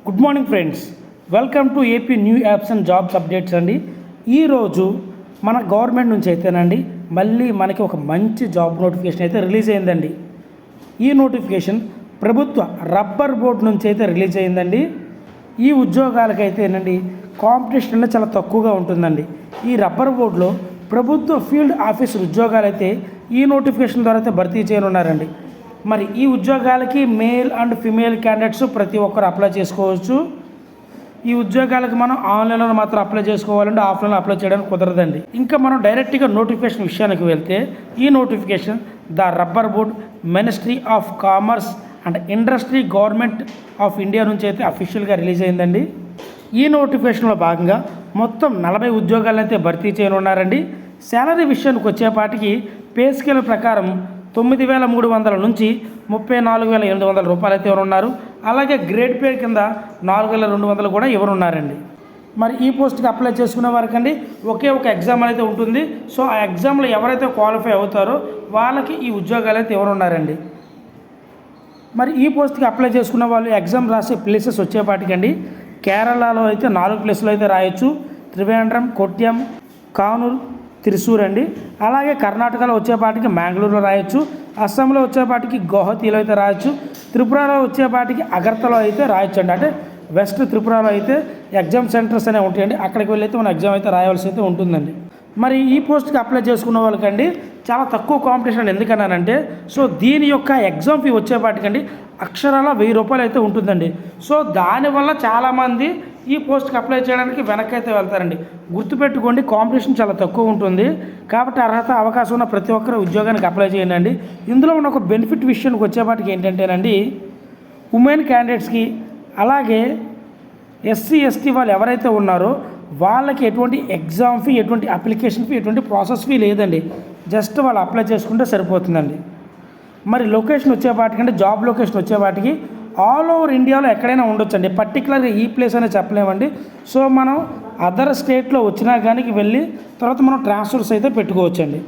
Good morning friends, welcome to AP new apps and jobs updates అండి. ఈరోజు మన government నుంచి అయితేనండి మళ్ళీ మనకి ఒక మంచి జాబ్ నోటిఫికేషన్ అయితే రిలీజ్ అయిందండి. ఈ నోటిఫికేషన్ ప్రభుత్వ రబ్బర్ బోర్డు నుంచి అయితే రిలీజ్ అయిందండి. ఈ ఉద్యోగాలకైతేనండి కాంపిటీషన్ అనేది చాలా తక్కువగా ఉంటుందండి. ఈ రబ్బర్ బోర్డులో ప్రభుత్వ ఫీల్డ్ ఆఫీసర్ ఉద్యోగాలు అయితే ఈ నోటిఫికేషన్ ద్వారా అయితే భర్తీ చేయనున్నారండి. మరి ఈ ఉద్యోగాలకి మేల్ అండ్ ఫిమేల్ క్యాండిడేట్స్ ప్రతి ఒక్కరు అప్లై చేసుకోవచ్చు. ఈ ఉద్యోగాలకు మనం ఆన్లైన్లో మాత్రం అప్లై చేసుకోవాలంటే ఆఫ్లైన్లో అప్లై చేయడానికి కుదరదండి. ఇంకా మనం డైరెక్ట్గా నోటిఫికేషన్ విషయానికి వెళ్తే ఈ notification the rubber board ministry of commerce and industry government of India నుంచి అయితే అఫీషియల్గా రిలీజ్ అయిందండి. ఈ నోటిఫికేషన్లో భాగంగా మొత్తం 40 ఉద్యోగాలను అయితే భర్తీ చేయనున్నారండి. శాలరీ విషయానికి వచ్చేపాటికి పే స్కేల్ ప్రకారం 9,300 నుంచి 34,800 రూపాయలు అయితే ఎవరున్నారు. అలాగే గ్రేడ్ పే కింద 4,200 కూడా ఎవరున్నారండి. మరి ఈ పోస్ట్కి అప్లై చేసుకునే వారికండి ఒకే ఒక ఎగ్జామ్ అయితే ఉంటుంది. సో ఆ ఎగ్జామ్లో ఎవరైతే క్వాలిఫై అవుతారో వాళ్ళకి ఈ ఉద్యోగాలు అయితే ఎవరున్నారండి. మరి ఈ పోస్ట్కి అప్లై చేసుకున్న వాళ్ళు ఎగ్జామ్ రాసే ప్లేసెస్ వచ్చేపాటికండి కేరళలో అయితే 4 ప్లేసులు అయితే రాయొచ్చు. త్రివేంద్రం, కొట్యం, కానూరు, త్రిశూర్ అండి. అలాగే కర్ణాటకలో వచ్చేపాటికి మ్యాంగ్లూరులో రాయొచ్చు. అస్సాంలో వచ్చేపాటికి గౌహతిలో అయితే రాయొచ్చు. త్రిపురలో వచ్చేపాటికి అగర్తలో అయితే రాయొచ్చు అండి. అంటే వెస్ట్ త్రిపురలో అయితే ఎగ్జామ్ సెంటర్స్ అనేవి ఉంటాయండి. అక్కడికి వెళ్ళి అయితే మన ఎగ్జామ్ అయితే రాయవలసి అయితే ఉంటుందండి. మరి ఈ పోస్ట్కి అప్లై చేసుకున్న వాళ్ళకండి చాలా తక్కువ కాంపిటీషన్ ఎందుకన్నానంటే సో దీని యొక్క ఎగ్జామ్ ఫీ వచ్చేపాటికండి అక్షరాల 1000 రూపాయలు అయితే ఉంటుందండి. సో దానివల్ల చాలామంది ఈ పోస్ట్కి అప్లై చేయడానికి వెనక్కి అయితే వెళ్తారండి. గుర్తుపెట్టుకోండి, కాంపిటీషన్ చాలా తక్కువ ఉంటుంది కాబట్టి అర్హత అవకాశం ఉన్న ప్రతి ఒక్కరు ఉద్యోగానికి అప్లై చేయండి. ఇందులో ఉన్న ఒక బెనిఫిట్ విషయానికి వచ్చేపాటికి ఏంటంటేనండి ఉమెన్ క్యాండిడేట్స్కి అలాగే ఎస్సీ ఎస్టీ వాళ్ళు ఎవరైతే ఉన్నారో వాళ్ళకి ఎటువంటి ఎగ్జామ్ ఫీ, ఎటువంటి అప్లికేషన్ ఫీ, ఎటువంటి ప్రాసెస్ ఫీ లేదండి. జస్ట్ వాళ్ళు అప్లై చేసుకుంటే సరిపోతుందండి. మరి లొకేషన్ వచ్చేపాటికంటే జాబ్ లొకేషన్ వచ్చేపాటికి ఆల్ ఓవర్ ఇండియాలో ఎక్కడైనా ఉండొచ్చండి. పర్టికులర్గా ఈ ప్లేస్ అనేది చెప్పలేమండి. సో మనం అదర్ స్టేట్లో వచ్చినా కానీ వెళ్ళి తర్వాత మనం ట్రాన్స్ఫర్స్ అయితే పెట్టుకోవచ్చండి.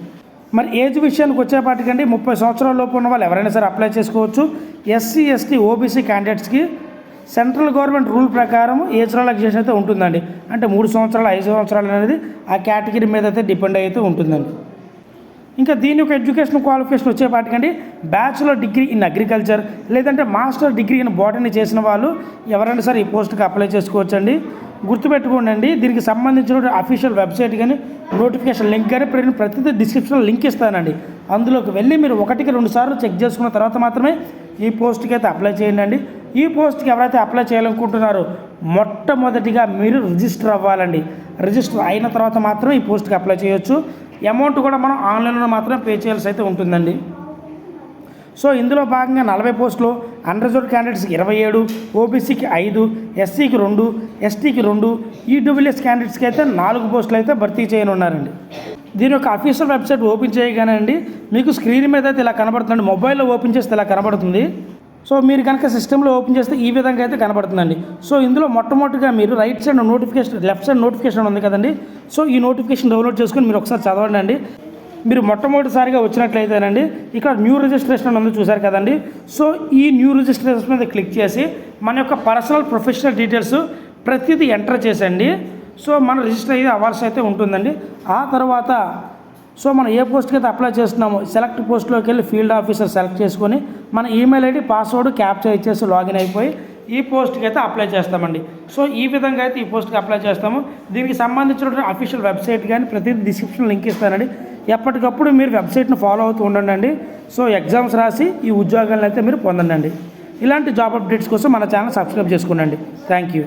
మరి ఏజ్ విషయానికి వచ్చేపాటికండి 30 సంవత్సరాల లోపు ఉన్న వాళ్ళు ఎవరైనా సరే అప్లై చేసుకోవచ్చు. ఎస్సీ ఎస్టీ ఓబీసీ క్యాండిడేట్స్కి సెంట్రల్ గవర్నమెంట్ రూల్ ప్రకారం ఏజ్ రిలాక్సేషన్ అయితే ఉంటుందండి. అంటే 3 సంవత్సరాలు 5 సంవత్సరాలు అనేది ఆ కేటగిరీ మీద అయితే డిపెండ్ అయితే ఉంటుందండి. ఇంకా దీని యొక్క ఎడ్యుకేషన్ క్వాలిఫికేషన్ వచ్చేపాటికండి బ్యాచులర్ డిగ్రీ ఇన్ అగ్రికల్చర్ లేదంటే మాస్టర్ డిగ్రీ ఇన్ బాటనీ చేసిన వాళ్ళు ఎవరైనా సరే ఈ పోస్ట్కి అప్లై చేసుకోవచ్చండి. గుర్తుపెట్టుకోండి, దీనికి సంబంధించిన అఫీషియల్ వెబ్సైట్ కానీ నోటిఫికేషన్ లింక్ కానీ ప్రతిదీ డిస్క్రిప్షన్లో లింక్ ఇస్తానండి. అందులోకి వెళ్ళి మీరు 1-2 సార్లు చెక్ చేసుకున్న తర్వాత మాత్రమే ఈ పోస్ట్కి అయితే అప్లై చేయండి. ఈ పోస్ట్కి ఎవరైతే అప్లై చేయాలనుకుంటున్నారో మొట్టమొదటిగా మీరు రిజిస్టర్ అవ్వాలండి. రిజిస్టర్ అయిన తర్వాత మాత్రం ఈ పోస్ట్కి అప్లై చేయొచ్చు. అమౌంట్ కూడా మనం ఆన్లైన్లో మాత్రం పే చేయాల్సి అయితే ఉంటుందండి. సో ఇందులో భాగంగా 40 పోస్టులు అన్రిజర్వ్డ్ క్యాండిడేట్స్కి 27, ఓబీసీకి 5, ఎస్సీకి 2, ఎస్టీకి 2, ఈడబ్ల్యూఎస్ క్యాండిడేట్స్కి అయితే 4 పోస్టులు అయితే భర్తీ చేయనున్నారండి. దీని యొక్క అఫీషియల్ వెబ్సైట్ ఓపెన్ చేయగానే అండి మీకు స్క్రీన్ మీద అయితే ఇలా కనబడుతుందండి. మొబైల్లో ఓపెన్ చేస్తే ఇలా కనబడుతుంది. సో మీరు కనుక సిస్టంలో ఓపెన్ చేస్తే ఈ విధంగా అయితే కనబడుతుందండి. సో ఇందులో మొట్టమొదటిగా మీరు right side notification, left side notification ఉంది కదండి. సో ఈ నోటిఫికేషన్ డౌన్లోడ్ చేసుకొని మీరు ఒకసారి చదవండి. మీరు మొట్టమొదటిసారిగా వచ్చినట్లయితేనండి ఇక్కడ న్యూ రిజిస్ట్రేషన్ ఉంది చూసారు కదండి. సో ఈ న్యూ రిజిస్ట్రేషన్ మీద క్లిక్ చేసి మన యొక్క పర్సనల్ ప్రొఫెషనల్ డీటెయిల్స్ ప్రతిదీ ఎంటర్ చేసండి. సో మనం రిజిస్టర్ అయ్యి అవ్వాల్సి అయితే ఉంటుందండి. ఆ తర్వాత సో మనం ఏ పోస్ట్కి అయితే అప్లై చేస్తున్నామో సెలెక్ట్ పోస్ట్లోకి వెళ్ళి ఫీల్డ్ ఆఫీసర్ సెలెక్ట్ చేసుకొని మన ఈమెయిల్ ఐడి, పాస్వర్డ్ క్యాప్చర్ ఇచ్చేసి లాగిన్ అయిపోయి ఈ పోస్ట్కి అయితే అప్లై చేస్తామండి. సో ఈ విధంగా అయితే ఈ పోస్ట్కి అప్లై చేస్తాము. దీనికి సంబంధించిన అఫీషియల్ వెబ్సైట్ కానీ ప్రతిదీ డిస్క్రిప్షన్ లింక్ ఇస్తానండి. ఎప్పటికప్పుడు మీరు వెబ్సైట్ను ఫాలో అవుతూ ఉండండి. సో ఎగ్జామ్స్ రాసి ఈ ఉద్యోగాలను అయితే మీరు పొందండి. ఇలాంటి జాబ్ అప్డేట్స్ కోసం మన ఛానల్ సబ్స్క్రైబ్ చేసుకోండి. Thank you.